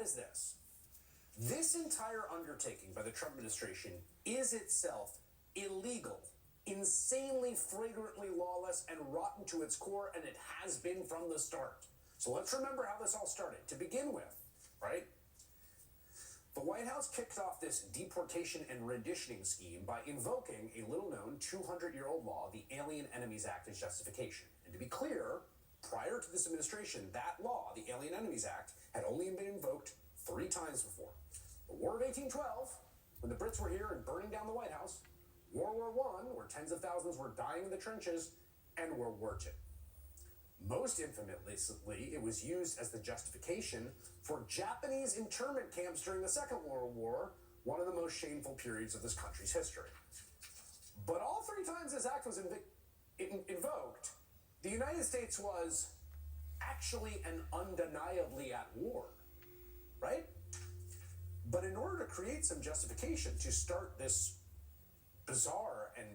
is this. This entire undertaking by the Trump administration is itself illegal, insanely, flagrantly lawless, and rotten to its core, and it has been from the start. So let's remember how this all started. To begin with, right? The White House kicked off this deportation and renditioning scheme by invoking a little-known 200-year-old law, the Alien Enemies Act, as justification. And to be clear, prior to this administration, that law, the Alien Enemies Act, had only been invoked 3 times before. The War of 1812, when the Brits were here and burning down the White House, World War I, where tens of thousands were dying in the trenches, and World War II. Most infamously, it was used as the justification for Japanese internment camps during the Second World War, one of the most shameful periods of this country's history. But all 3 times this act was invoked, the United States was actually and undeniably at war, right? But in order to create some justification to start this bizarre and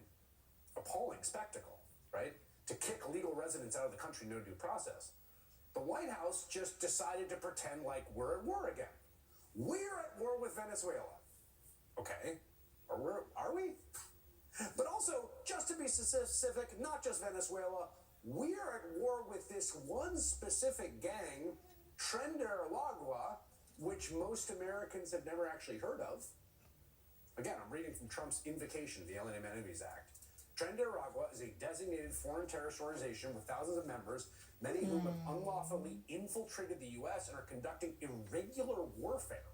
appalling spectacle, right, to kick legal residents out of the country, no due process, the White House just decided to pretend like we're at war again. We're at war with Venezuela. Okay, are we? But also, just to be specific, not just Venezuela, we are at war with this one specific gang, Tren de Aragua, which most Americans have never actually heard of. Again, I'm reading from Trump's invocation of the Alien Enemies Act. Tren de Aragua is a designated foreign terrorist organization with thousands of members, many of whom have unlawfully infiltrated the U.S. and are conducting irregular warfare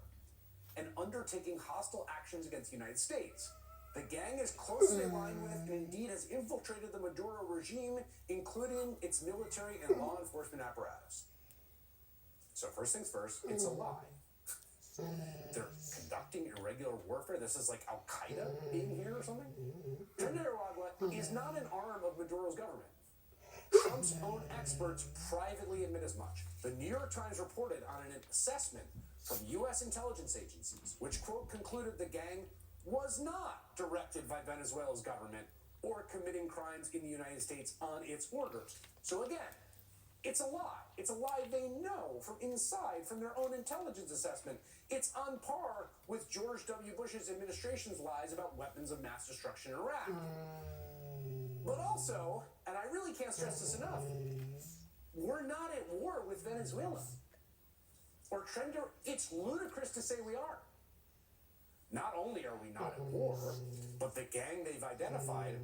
and undertaking hostile actions against the United States. The gang is closely aligned with and indeed has infiltrated the Maduro regime, including its military and law enforcement apparatus. So first things first, it's a lie. They're conducting irregular warfare. This is like Al-Qaeda being here or something. Tren de Aragua is not an arm of Maduro's government. Trump's own experts privately admit as much. The New York Times reported on an assessment from U.S. intelligence agencies, which, quote, concluded the gang was not directed by Venezuela's government or committing crimes in the United States on its orders. So again, it's a lie. It's a lie they know from inside, from their own intelligence assessment. It's on par with George W. Bush's administration's lies about weapons of mass destruction in Iraq. But also, and I really can't stress this enough, we're not at war with Venezuela. Or it's ludicrous to say we are. Not only are we not at war, but the gang they've identified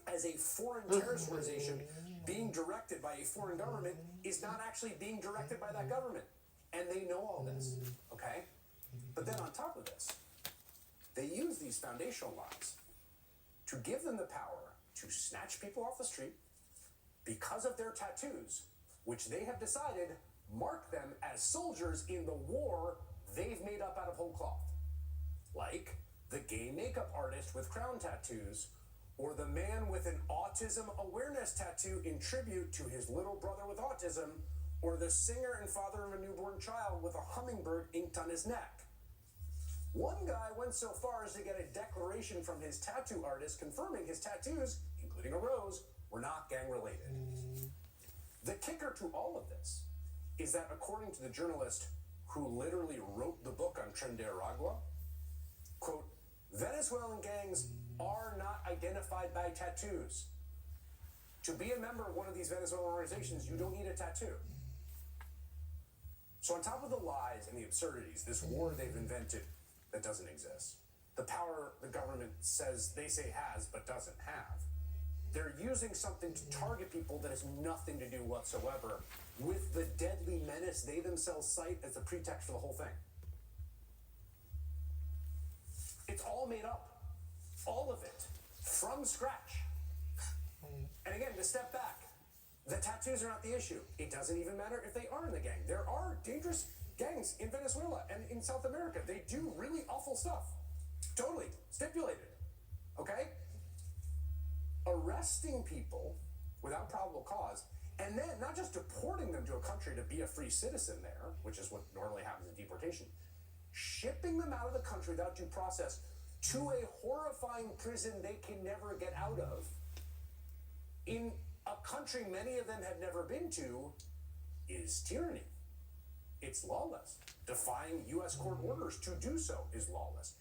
as a foreign terrorist organization being directed by a foreign government is not actually being directed by that government. And they know all this, okay? But then on top of this, they use these foundational lies to give them the power to snatch people off the street because of their tattoos, which they have decided mark them as soldiers in the war they've made up out of whole cloth. Like the gay makeup artist with crown tattoos, or the man with an autism awareness tattoo in tribute to his little brother with autism, or the singer and father of a newborn child with a hummingbird inked on his neck. One guy went so far as to get a declaration from his tattoo artist confirming his tattoos, including a rose, were not gang-related. The kicker to all of this is that according to the journalist who literally wrote the book on Tren de Aragua, quote, Venezuelan gangs are not identified by tattoos. To be a member of one of these Venezuelan organizations, you don't need a tattoo. So on top of the lies and the absurdities, this war they've invented that doesn't exist, the power the government says they say has but doesn't have, they're using something to target people that has nothing to do whatsoever with the deadly menace they themselves cite as the pretext for the whole thing. It's all made up. All of it. From scratch. And again, to step back, the tattoos are not the issue. It doesn't even matter if they are in the gang. There are dangerous gangs in Venezuela and in South America. They do really awful stuff. Totally. Stipulated. Okay? Arresting people without probable cause, and then not just deporting them to a country to be a free citizen there, which is what normally happens in deportation, shipping them out of the country without due process to a horrifying prison they can never get out of, in a country many of them have never been to, is tyranny. it's lawless. Defying U.S. court orders to do so is lawless.